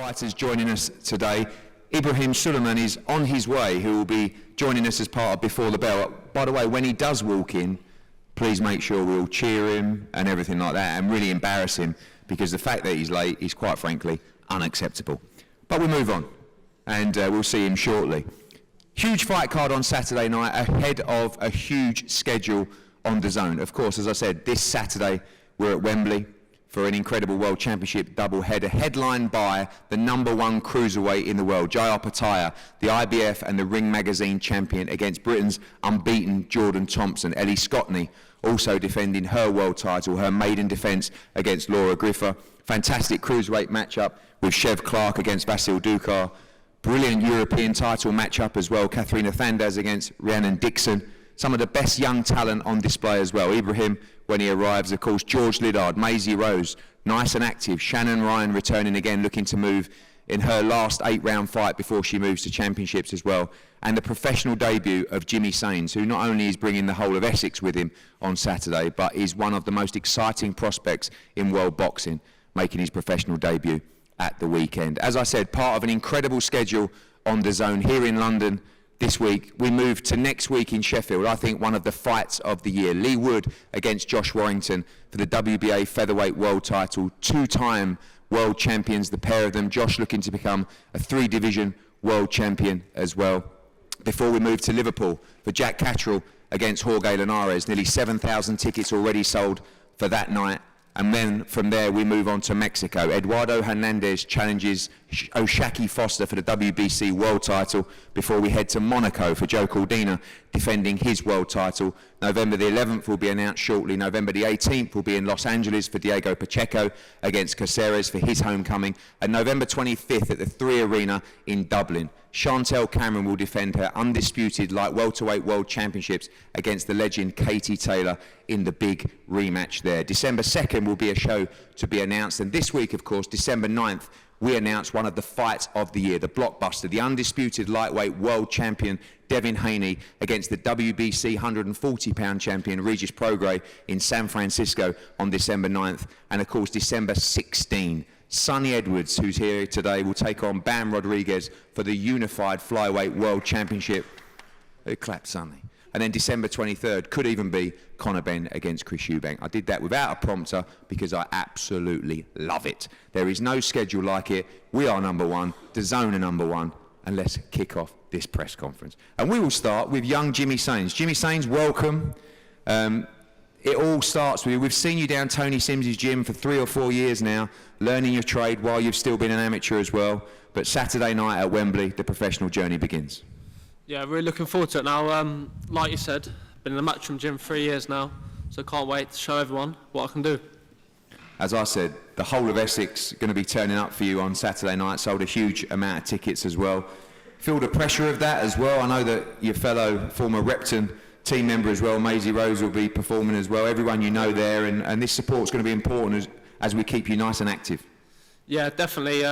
fighters joining us today. Ibrahim Suleiman is on his way, who will be joining us as part of Before the Bell. By the way, when he does walk in, please make sure we all cheer him and everything like that, and really embarrass him, because the fact that he's late is, quite frankly, unacceptable. But we move on, and we'll see him shortly. Huge fight card on Saturday night, ahead of a huge schedule on DAZN. Of course, as I said, this Saturday we're at Wembley for an incredible World Championship double-header, headlined by the #1 cruiserweight in the world, Jai Opetaia, the IBF and the Ring Magazine champion, against Britain's unbeaten Jordan Thompson. Ellie Scotney also defending her world title, her maiden defence against Laura Griffa. Fantastic cruiserweight matchup with Chev Clarke against Dukar. Brilliant European title matchup as well, Thanders against Rhiannon Dixon. Some of the best young talent on display as well. Ibrahim, when he arrives, of course, George Liddard, Maisie Rose, nice and active. Shannon Ryan returning again, looking to move in her last 8-round fight before she moves to championships as well. And the professional debut of Jimmy Sains, who not only is bringing the whole of Essex with him on Saturday, but is one of the most exciting prospects in world boxing, making his professional debut at the weekend. As I said, part of an incredible schedule on DAZN here in London. This week, we move to next week in Sheffield. I think one of the fights of the year. Lee Wood against Josh Warrington for the WBA featherweight world title. Two-time world champions, the pair of them. Josh looking to become a 3-division world champion as well. Before we move to Liverpool for Jack Catterall against Jorge Linares. Nearly 7,000 tickets already sold for that night. And then from there we move on to Mexico. Eduardo Hernandez challenges O'Shaki Foster for the WBC world title before we head to Monaco for Joe Caldina defending his world title. November the 11th will be announced shortly. November the 18th will be in Los Angeles for Diego Pacheco against Caceres for his homecoming. And November 25th at the 3 Arena in Dublin. Chantel Cameron will defend her undisputed light welterweight world championships against the legend Katie Taylor in the big rematch there. December 2nd will be a show to be announced, and this week, of course, December 9th, we announce one of the fights of the year, the blockbuster, the undisputed lightweight world champion Devin Haney against the WBC 140-pound champion Regis Prograis in San Francisco on December 9th, and of course December 16th. Sonny Edwards, who's here today, will take on Bam Rodriguez for the unified flyweight world championship. Who clapped Sonny? And then December 23rd could even be Conor Benn against Chris Eubank. I did that without a prompter because I absolutely love it. There is no schedule like it. We are #1, DAZN are #1, and let's kick off this press conference. And we will start with young Jimmy Sains. Jimmy Sains, welcome. It all starts with you. We've seen you down Tony Sims's gym for 3 or 4 years now, learning your trade while you've still been an amateur as well. But Saturday night at Wembley, the professional journey begins. Yeah, really looking forward to it now. Like you said, been in the Matchroom gym for 3 years now, so can't wait to show everyone what I can do. As I said, the whole of Essex going to be turning up for you on Saturday night. Sold a huge amount of tickets as well. Feel the pressure of that as well. I know that your fellow former Repton team member as well, Maisie Rose, will be performing as well. Everyone you know there, and this support's going to be important as we keep you nice and active. Yeah, definitely.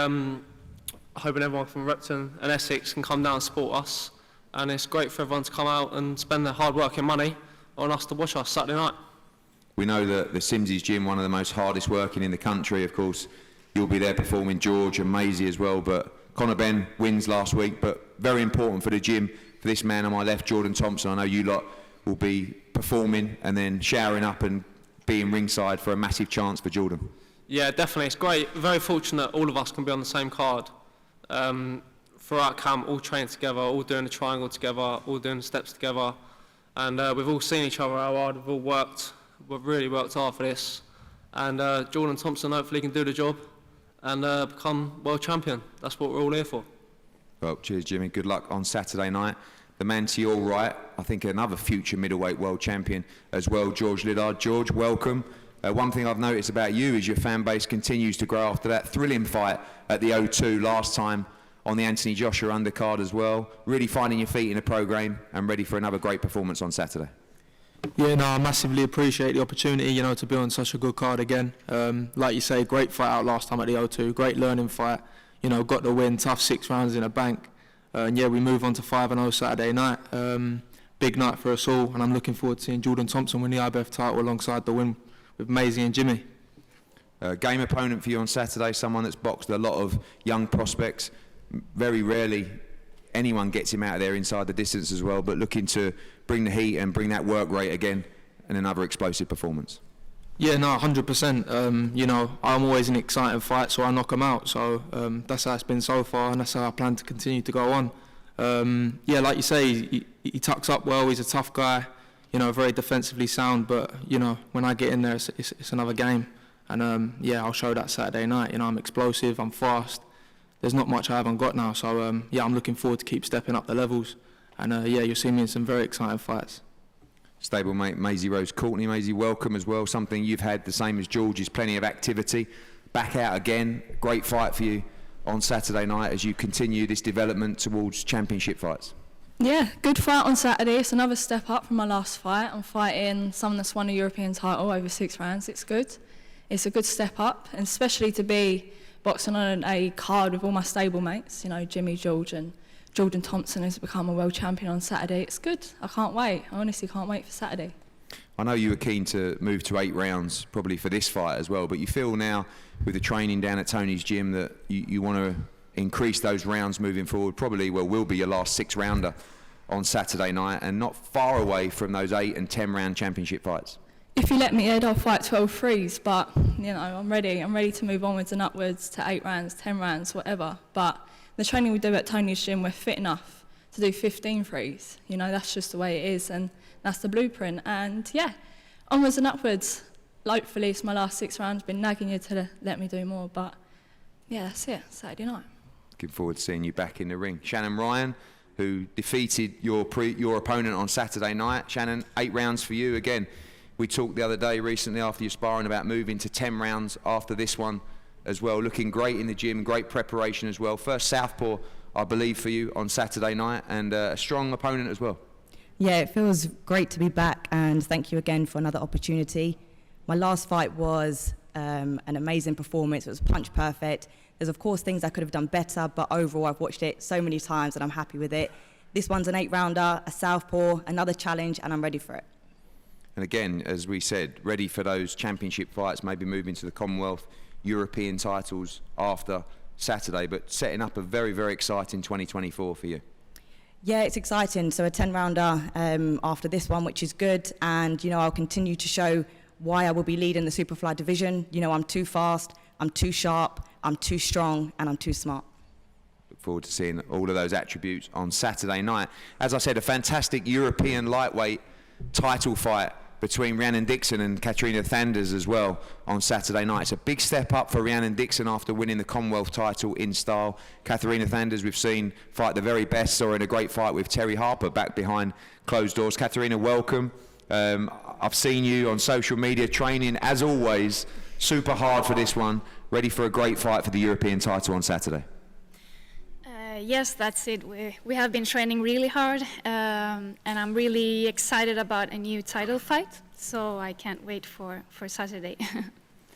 Hoping everyone from Repton and Essex can come down and support us. And it's great for everyone to come out and spend their hard work and money on us to watch us Saturday night. We know that the Sims's gym, one of the most hardest working in the country. Of course, you'll be there performing, George and Maisie as well. But Conor Benn wins last week, but very important for the gym, for this man on my left, Jordan Thompson. I know you lot will be performing and then showering up and being ringside for a massive chance for Jordan. Yeah, definitely. It's great. Very fortunate all of us can be on the same card. Throughout camp, all trained together, all doing the triangle together, all doing the steps together. And we've all seen each other how hard we've all worked. We've really worked hard for this. And Jordan Thompson hopefully can do the job and become world champion. That's what we're all here for. Well, cheers, Jimmy. Good luck on Saturday night. The man to your right, I think another future middleweight world champion as well, George Liddard. George, welcome. One thing I've noticed about you is your fan base continues to grow after that thrilling fight at the O2 last time on the Anthony Joshua undercard as well. Really finding your feet in the programme and ready for another great performance on Saturday. Yeah, no, I massively appreciate the opportunity, you know, to be on such a good card again. Like you say, great fight out last time at the O2, great learning fight. You know, got the win, tough 6 rounds in a bank. And yeah, we move on to 5-0 Saturday night. Big night for us all, and I'm looking forward to seeing Jordan Thompson win the IBF title alongside the win with Maisie and Jimmy. Game opponent for you on Saturday, someone that's boxed a lot of young prospects. Very rarely anyone gets him out of there inside the distance as well, but looking to bring the heat and bring that work rate again and another explosive performance. Yeah, no, 100%. You know, I'm always in exciting fights, so I knock them out. So that's how it's been so far, and that's how I plan to continue to go on. Yeah, like you say, he tucks up well. He's a tough guy, you know, very defensively sound. But you know, when I get in there, it's another game. And yeah, I'll show that Saturday night. You know, I'm explosive, I'm fast. There's not much I haven't got now. So yeah, I'm looking forward to keep stepping up the levels. And yeah, you'll see me in some very exciting fights. Stablemate Maisie Rose Courtney. Maisie, welcome as well. Something you've had the same as George's, plenty of activity. Back out again. Great fight for you on Saturday night as you continue this development towards championship fights. Yeah, good fight on Saturday. It's another step up from my last fight. I'm fighting someone that's won a European title over 6 rounds. It's good. It's a good step up, and especially to be boxing on a card with all my stablemates, you know, Jimmy, George and Jordan Thompson has become a world champion on Saturday. It's good. I can't wait. I honestly can't wait for Saturday. I know you were keen to move to 8 rounds, probably for this fight as well, but you feel now with the training down at Tony's gym that you want to increase those rounds moving forward. Probably will be your last 6-rounder on Saturday night, and not far away from those 8 and 10 round championship fights. If you let me, Ed, I'll fight 12 threes, but you know, I'm ready to move onwards and upwards to 8 rounds, 10 rounds, whatever. But the training we do at Tony's gym, we're fit enough to do 15 threes. You know, that's just the way it is, and that's the blueprint. And yeah, onwards and upwards. Hopefully it's my last 6 rounds. Been nagging you to let me do more, but yeah, that's it, Saturday night. Looking forward to seeing you back in the ring. Shannon Ryan, who defeated your opponent on Saturday night. Shannon, 8 rounds for you. Again, we talked the other day recently after your sparring about moving to 10 rounds after this one as well. Looking great in the gym, great preparation as well. First southpaw, I believe, for you on Saturday night, and a strong opponent as well. Yeah, it feels great to be back, and thank you again for another opportunity. My last fight was an amazing performance. It was punch perfect. There's of course things I could have done better, but overall I've watched it so many times and I'm happy with it. This one's an 8-rounder, a southpaw, another challenge, and I'm ready for it. And again, as we said, ready for those championship fights, maybe moving to the Commonwealth, European titles after Saturday, but setting up a very, very exciting 2024 for you. Yeah, it's exciting. So a 10-rounder after this one, which is good. And, you know, I'll continue to show why I will be leading the Superfly division. You know, I'm too fast, I'm too sharp, I'm too strong, and I'm too smart. Look forward to seeing all of those attributes on Saturday night. As I said, a fantastic European lightweight title fight between Rhiannon Dixon and Katrina Thanders as well on Saturday night. It's a big step up for Rhiannon Dixon after winning the Commonwealth title in style. Katrina Thanders, we've seen fight the very best, saw in a great fight with Terry Harper back behind closed doors. Katrina, welcome. I've seen you on social media training, as always, super hard for this one, ready for a great fight for the European title on Saturday. Yes, that's it. We have been training really hard, and I'm really excited about a new title fight, so I can't wait for Saturday.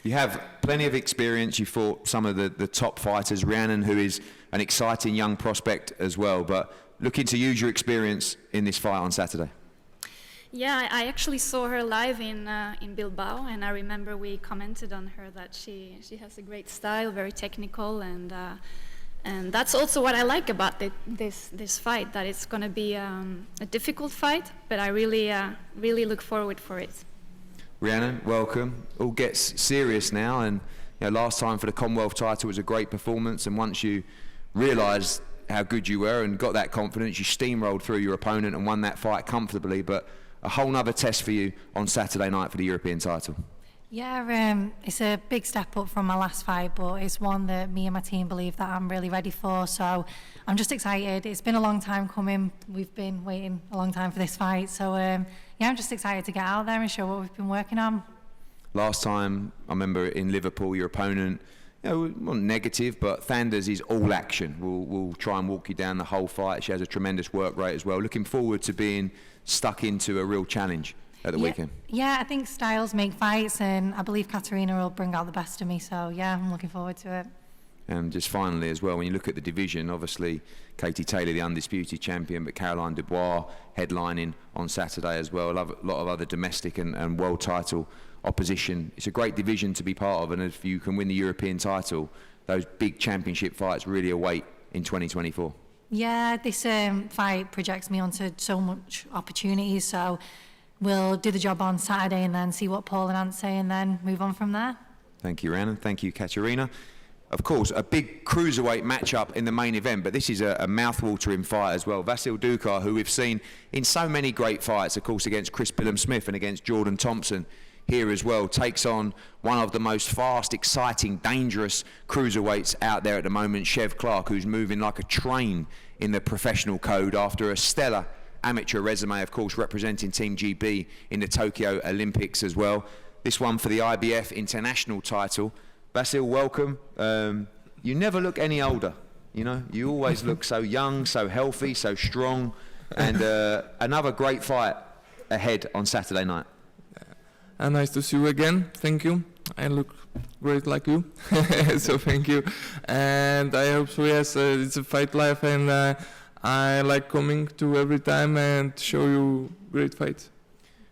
You have plenty of experience. You fought some of the top fighters, Rhiannon, who is an exciting young prospect as well, but looking to use your experience in this fight on Saturday. Yeah, I actually saw her live in Bilbao, and I remember we commented on her that she has a great style, very technical, and that's also what I like about this fight, that it's going to be a difficult fight, but I really look forward for it. Rhiannon, welcome. All gets serious now, and you know, last time for the Commonwealth title was a great performance, and once you realised how good you were and got that confidence, you steamrolled through your opponent and won that fight comfortably, but a whole nother test for you on Saturday night for the European title. Yeah, it's a big step up from my last fight, but it's one that me and my team believe that I'm really ready for, so I'm just excited. It's been a long time coming. We've been waiting a long time for this fight, so yeah, I'm just excited to get out there and show what we've been working on. Last time, I remember in Liverpool, your opponent, you know, not negative, but Thanders is all action. We'll try and walk you down the whole fight. She has a tremendous work rate as well. Looking forward to being stuck into a real challenge at the weekend. Yeah, I think styles make fights, and I believe Katarina will bring out the best of me, so yeah, I'm looking forward to it. And just finally as well, when you look at the division, obviously Katie Taylor, the undisputed champion, but Caroline Dubois headlining on Saturday as well. A lot of other domestic and world title opposition. It's a great division to be part of, and if you can win the European title, those big championship fights really await in 2024. Yeah, this fight projects me onto so much opportunities, so we'll do the job on Saturday and then see what Paul and Ant say and then move on from there. Thank you, Rhiannon. Thank you, Katerina. Of course, a big cruiserweight matchup in the main event, but this is a mouth-watering fight as well. Vasil Dukar, who we've seen in so many great fights, of course, against Chris Billum-Smith and against Jordan Thompson here as well, takes on one of the most fast, exciting, dangerous cruiserweights out there at the moment, Chev Clarke, who's moving like a train in the professional code after a stellar amateur resume, of course, representing Team GB in the Tokyo Olympics as well. This one for the IBF international title. Vasil, welcome. You never look any older, you know. You always look so young, so healthy, so strong. And another great fight ahead on Saturday night. Nice to see you again. Thank you. I look great like you. So thank you. And I hope so, yes, it's a fight life, and I like coming to every time and show you great fights.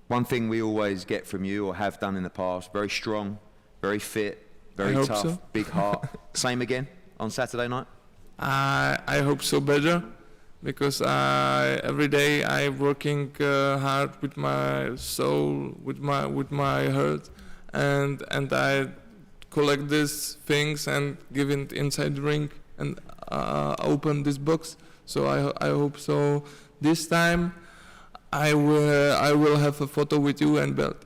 One thing we always get from you, or have done in the past, very strong, very fit, very tough, so. big heart. Same again on Saturday night? I hope so better, because every day I'm working hard with my soul, with my heart, and I collect these things and give it inside the ring and open this box. So I hope so. This time I will have a photo with you and belt.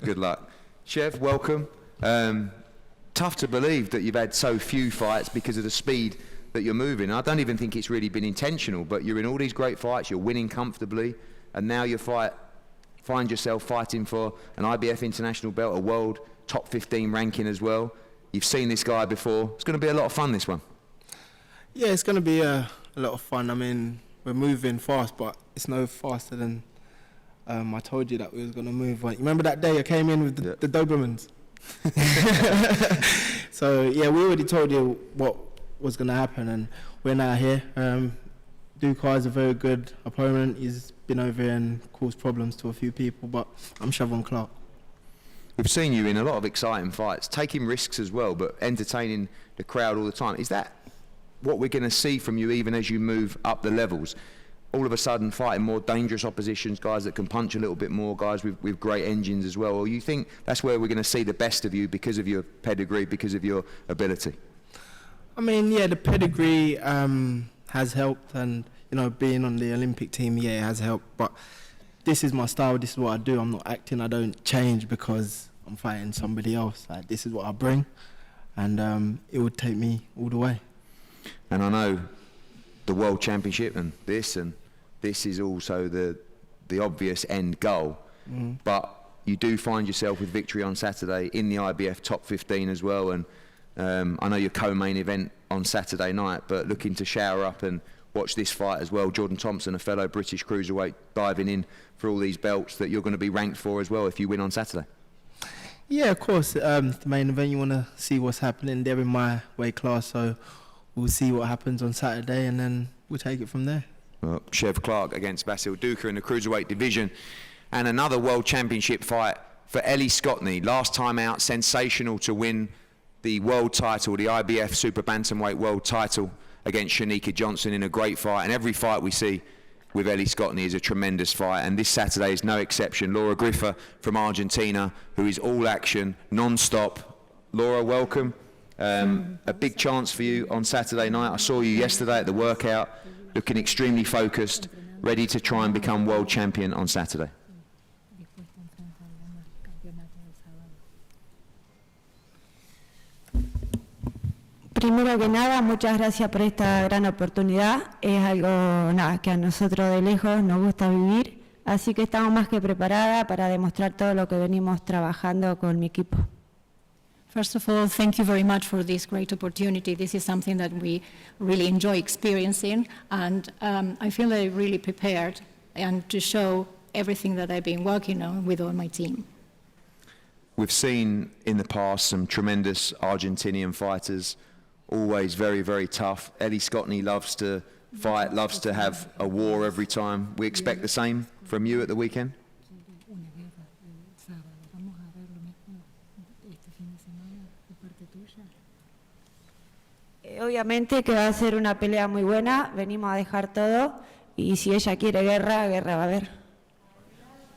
Good luck. Chev, welcome. Tough to believe that you've had so few fights because of the speed that you're moving. I don't even think it's really been intentional, but you're in all these great fights, you're winning comfortably, and now you find yourself fighting for an IBF international belt, a world top 15 ranking as well. You've seen this guy before. It's going to be a lot of fun, this one. Yeah, it's going to be a lot of fun. I mean, we're moving fast, but it's no faster than I told you that we was going to move. You remember that day I came in with the Dobermans? So, yeah, we already told you what was going to happen, and we're now here. Dukar is a very good opponent. He's been over here and caused problems to a few people, but I'm Chev Clarke. We've seen you in a lot of exciting fights, taking risks as well, but entertaining the crowd all the time. Is that what we're going to see from you even as you move up the levels? All of a sudden fighting more dangerous oppositions, guys that can punch a little bit more, guys with great engines as well? Or you think that's where we're going to see the best of you because of your pedigree, because of your ability? I mean, yeah, the pedigree has helped, and, you know, being on the Olympic team, yeah, it has helped. But this is my style, this is what I do. I'm not acting, I don't change because I'm fighting somebody else. Like, this is what I bring, and it would take me all the way. And I know the World Championship and this is also the obvious end goal. But you do find yourself with victory on Saturday in the IBF top 15 as well, and I know your co-main event on Saturday night, but looking to shower up and watch this fight as well. Jordan Thompson, a fellow British cruiserweight, diving in for all these belts that you're going to be ranked for as well if you win on Saturday. Yeah, of course. The main event, you want to see what's happening. They're in my weight class, so we'll see what happens on Saturday, and then we'll take it from there. Well, Chev Clarke against Vasil Dukar in the cruiserweight division, and another world championship fight for Ellie Scottney. Last time out, sensational to win the world title, the IBF Super Bantamweight world title against Shanika Johnson in a great fight. And every fight we see with Ellie Scottney is a tremendous fight, and this Saturday is no exception. Laura Griffa from Argentina, who is all action, non-stop. Laura, welcome. A big chance for you on Saturday night. I saw you yesterday at the workout, looking extremely focused, ready to try and become world champion on Saturday. Primero que nada, muchas gracias por esta gran oportunidad. Es algo que a nosotros de lejos nos gusta vivir, así que estamos más que preparadas para demostrar todo lo que venimos trabajando con mi equipo. First of all, thank you very much for this great opportunity. This is something that we really enjoy experiencing, and I feel that I'm really prepared and to show everything that I've been working on with all my team. We've seen in the past some tremendous Argentinian fighters always very, very tough. Ellie Scottney loves to fight, loves to have a war every time. We expect the same from you at the weekend? Obviamente que va a ser una pelea muy buena, venimos a dejar todo y si ella quiere guerra, guerra va a haber.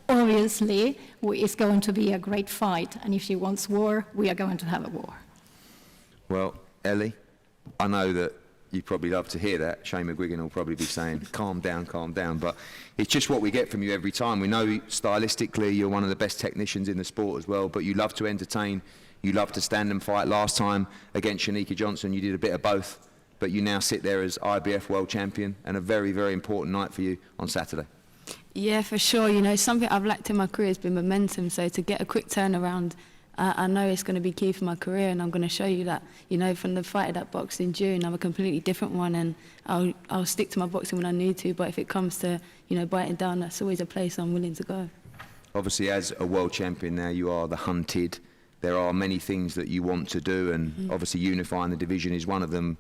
Obviously, it's going to be a great fight, and if she wants war, we are going to have a war. Well, Ellie, I know that you'd probably love to hear that. Shane McGuigan will probably be saying, calm down, but it's just what we get from you every time. We know stylistically you're one of the best technicians in the sport as well, but you love to entertain, you love to stand and fight. Last time against Shanika Johnson, you did a bit of both, but you now sit there as IBF world champion, and a very, very important night for you on Saturday. Yeah, for sure. You know, something I've lacked in my career has been momentum, so to get a quick turnaround, I know it's going to be key for my career, and I'm going to show you that, you know, from the fight that boxed in June, I'm a completely different one, and I'll stick to my boxing when I need to, but if it comes to, you know, biting down, that's always a place I'm willing to go. Obviously, as a world champion now, you are the hunted. There are many things that you want to do, and obviously unifying the division is one of them.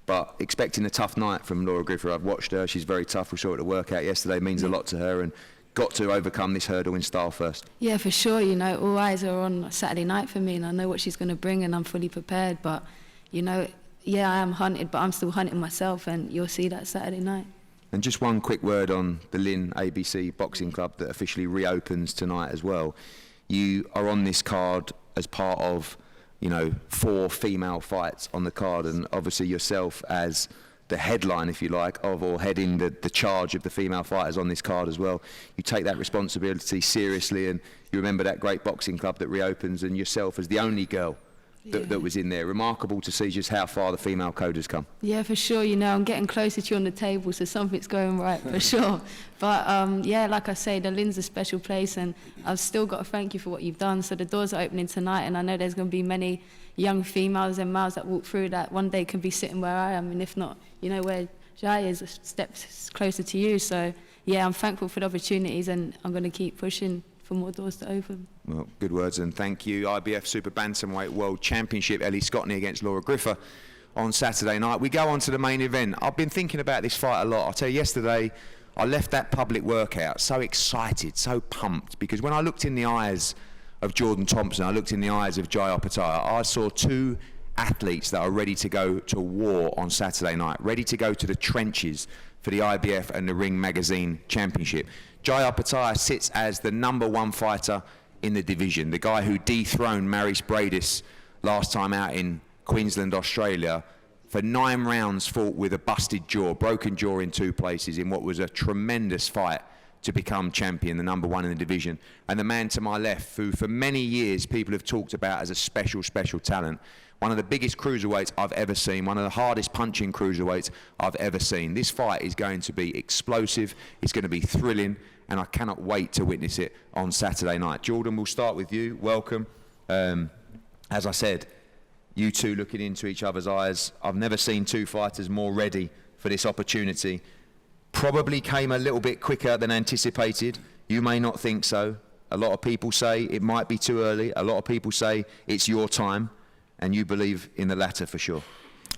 But expecting a tough night from Laura Griffa. I've watched her, she's very tough. We saw her at the workout yesterday, means a lot to her, and got to overcome this hurdle in style first. Yeah, for sure. You know, all eyes are on Saturday night for me, and I know what she's going to bring, and I'm fully prepared. But, you know, yeah, I am hunted, but I'm still hunting myself, and you'll see that Saturday night. And just one quick word on the Lynn ABC Boxing Club that officially reopens tonight as well. You are on this card as part of, you know, 4 female fights on the card, and obviously yourself as the headline, if you like, of, or heading the charge of the female fighters on this card as well. You take that responsibility seriously, and you remember that great boxing club that reopens, and yourself as the only girl that was in there. Remarkable to see just how far the female code has come. Yeah, for sure. You know, I'm getting closer to you on the table, so something's going right, for sure. But, yeah, like I say, the Lynn's a special place, and I've still got to thank you for what you've done. So the doors are opening tonight, and I know there's going to be many young females and males that walk through that one day can be sitting where I am, and if not, you know, where Jai is, a step closer to you. So, yeah, I'm thankful for the opportunities, and I'm going to keep pushing for more doors to open. Well, good words, and thank you. IBF Super Bantamweight World Championship, Ellie Scottney against Laura Griffa on Saturday night. We go on to the main event. I've been thinking about this fight a lot. I'll tell you, yesterday I left that public workout so excited, so pumped, because when I looked in the eyes of Jordan Thompson, I looked in the eyes of Jai Opetaia, I saw 2 athletes that are ready to go to war on Saturday night, ready to go to the trenches for the IBF and the Ring Magazine Championship. Jai Opetaia sits as the #1 fighter in the division, the guy who dethroned Maurice Bradis last time out in Queensland, Australia, for 9 rounds, fought with a busted jaw, broken jaw in 2 places, in what was a tremendous fight to become champion, the #1 in the division. And the man to my left, who for many years people have talked about as a special, special talent, one of the biggest cruiserweights I've ever seen, one of the hardest punching cruiserweights I've ever seen. This fight is going to be explosive, it's going to be thrilling, and I cannot wait to witness it on Saturday night. Jordan, we'll start with you. Welcome. As I said, you two looking into each other's eyes. I've never seen 2 fighters more ready for this opportunity. Probably came a little bit quicker than anticipated. You may not think so. A lot of people say it might be too early. A lot of people say it's your time, and you believe in the latter for sure.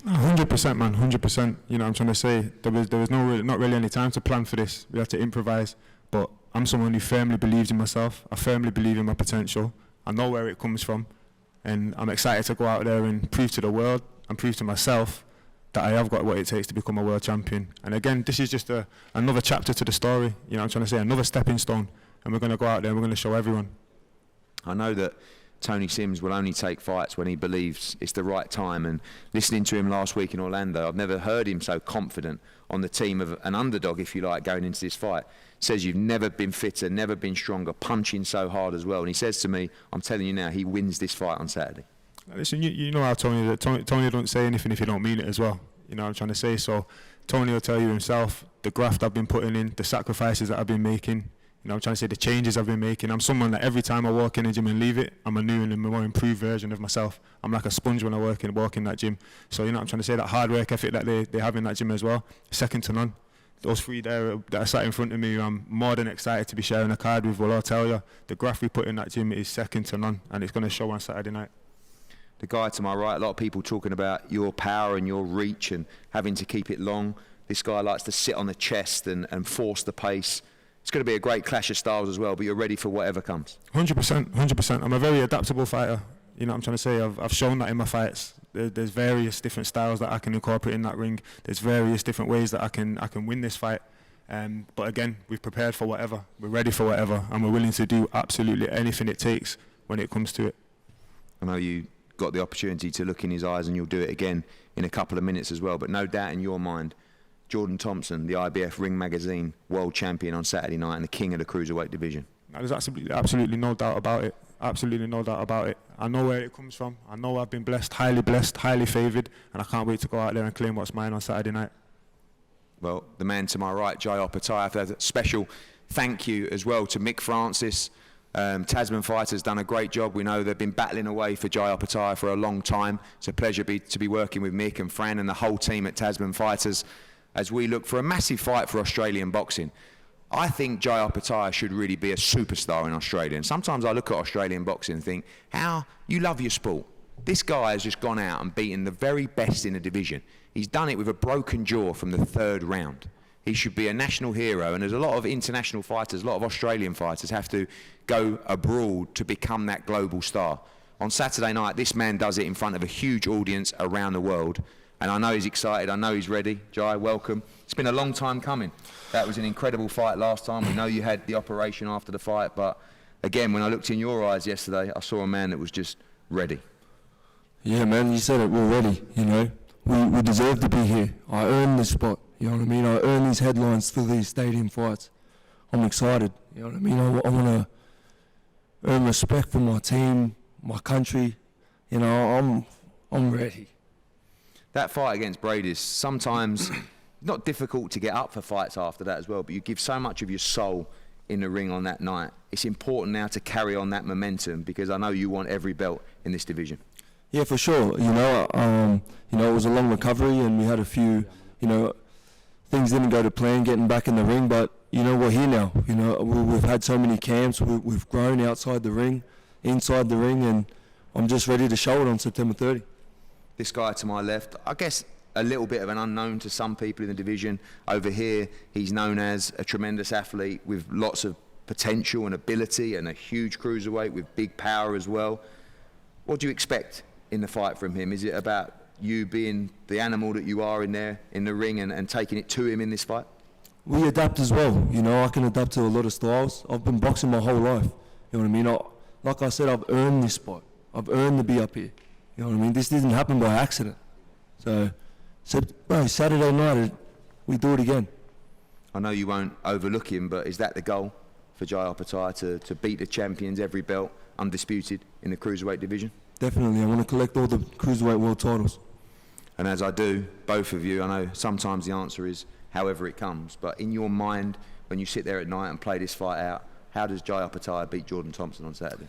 100%, man, 100%. You know what I'm trying to say? There was not really any time to plan for this. We had to improvise. But I'm someone who firmly believes in myself. I firmly believe in my potential. I know where it comes from. And I'm excited to go out there and prove to the world and prove to myself that I have got what it takes to become a world champion. And again, this is just another chapter to the story. You know what I'm trying to say? Another stepping stone. And we're going to go out there and we're going to show everyone. I know that Tony Sims will only take fights when he believes it's the right time, and listening to him last week in Orlando, I've never heard him so confident on the team of an underdog, if you like, going into this fight. Says you've never been fitter, never been stronger, punching so hard as well. And he says to me, I'm telling you now, he wins this fight on Saturday. Listen, you know how Tony don't say anything if you don't mean it as well. You know what I'm trying to say? So Tony will tell you himself the graft I've been putting in, the sacrifices that I've been making. You know, I'm trying to say the changes I've been making. I'm someone that every time I walk in a gym and leave it, I'm a new and a more improved version of myself. I'm like a sponge when I walk in that gym. So, you know, I'm trying to say that hard work ethic that they have in that gym as well, second to none. Those 3 there that are sat in front of me, I'm more than excited to be sharing a card with. Well, I'll tell you, the graft we put in that gym is second to none, and it's going to show on Saturday night. The guy to my right, a lot of people talking about your power and your reach and having to keep it long. This guy likes to sit on the chest and force the pace. It's going to be a great clash of styles as well, but you're ready for whatever comes. 100%, 100%. I'm a very adaptable fighter. You know what I'm trying to say? I've shown that in my fights. There's various different styles that I can incorporate in that ring. There's various different ways that I can win this fight. But again, we've prepared for whatever. We're ready for whatever, and we're willing to do absolutely anything it takes when it comes to it. I know you got the opportunity to look in his eyes, and you'll do it again in a couple of minutes as well, but no doubt in your mind, Jordan Thompson, the IBF Ring Magazine world champion on Saturday night and the king of the cruiserweight division. There's absolutely no doubt about it. Absolutely no doubt about it. I know where it comes from. I know I've been blessed, highly favoured, and I can't wait to go out there and claim what's mine on Saturday night. Well, the man to my right, Jai Opetaia, a special thank you as well to Mick Francis. Tasman Fighters done a great job. We know they've been battling away for Jai Opetaia for a long time. It's a pleasure to be working with Mick and Fran and the whole team at Tasman Fighters as we look for a massive fight for Australian boxing. I think Jai Opetaia should really be a superstar in Australia. And sometimes I look at Australian boxing and think, how you love your sport. This guy has just gone out and beaten the very best in the division. He's done it with a broken jaw from the 3rd round. He should be a national hero, and there's a lot of international fighters, a lot of Australian fighters have to go abroad to become that global star. On Saturday night, this man does it in front of a huge audience around the world, and I know he's excited, I know he's ready. Jai, welcome. It's been a long time coming. That was an incredible fight last time. We know you had the operation after the fight, but again, when I looked in your eyes yesterday, I saw a man that was just ready. Yeah, man, you said it, we're ready, you know. We deserve to be here. I earned this spot, you know what I mean? I earned these headlines through these stadium fights. I'm excited, you know what I mean? I want to earn respect from my team, my country, you know, I'm ready. That fight against Brady is sometimes not difficult to get up for fights after that as well, but you give so much of your soul in the ring on that night. It's important now to carry on that momentum because I know you want every belt in this division. Yeah, for sure. You know, it was a long recovery and we had a few, you know, things didn't go to plan getting back in the ring, but, you know, we're here now. You know, we've had so many camps, we've grown outside the ring, inside the ring, and I'm just ready to show it on September 30. This guy to my left, I guess a little bit of an unknown to some people in the division. Over here, he's known as a tremendous athlete with lots of potential and ability and a huge cruiserweight with big power as well. What do you expect in the fight from him? Is it about you being the animal that you are in there in the ring and taking it to him in this fight? We adapt as well. You know, I can adapt to a lot of styles. I've been boxing my whole life. You know what I mean? Like I said, I've earned this spot. I've earned to be up here. You know what I mean? This didn't happen by accident. So bro, Saturday night, we do it again. I know you won't overlook him, but is that the goal for Jai Opetaia to beat the champions, every belt, undisputed in the cruiserweight division? Definitely. I want to collect all the cruiserweight world titles. And as I do, both of you, I know sometimes the answer is however it comes, but in your mind, when you sit there at night and play this fight out, how does Jai Opetaia beat Jordan Thompson on Saturday?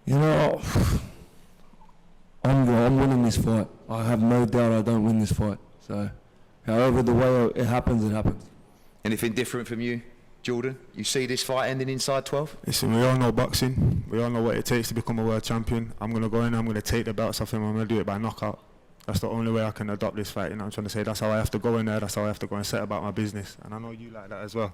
You know, I'm winning this fight. I have no doubt I don't win this fight. So, however the way it happens, it happens. Anything different from you, Jordan? You see this fight ending inside 12? Listen, we all know boxing. We all know what it takes to become a world champion. I'm going to go in, I'm going to take the belts off him, I'm going to do it by knockout. That's the only way I can adopt this fight, you know what I'm trying to say? That's how I have to go in there, that's how I have to go and set about my business. And I know you like that as well.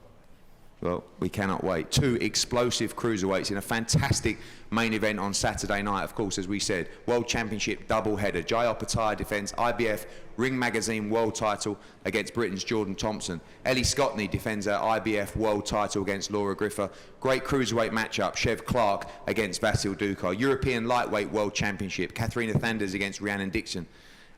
Well, we cannot wait. Two explosive cruiserweights in a fantastic main event on Saturday night. Of course, as we said, World Championship doubleheader. Jai Opetaia defends IBF Ring Magazine world title against Britain's Jordan Thompson. Ellie Scotney defends her IBF world title against Laura Griffa. Great cruiserweight matchup. Chev Clarke against Vasil Dukar. European lightweight world championship. Katharina Thanders against Rhiannon Dixon.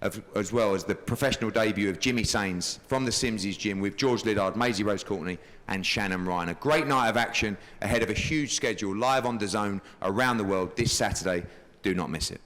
As well as the professional debut of Jimmy Sains from the Simsies gym with George Liddard, Maisie Rose Courtney and Shannon Ryan. A great night of action ahead of a huge schedule live on DAZN around the world this Saturday. Do not miss it.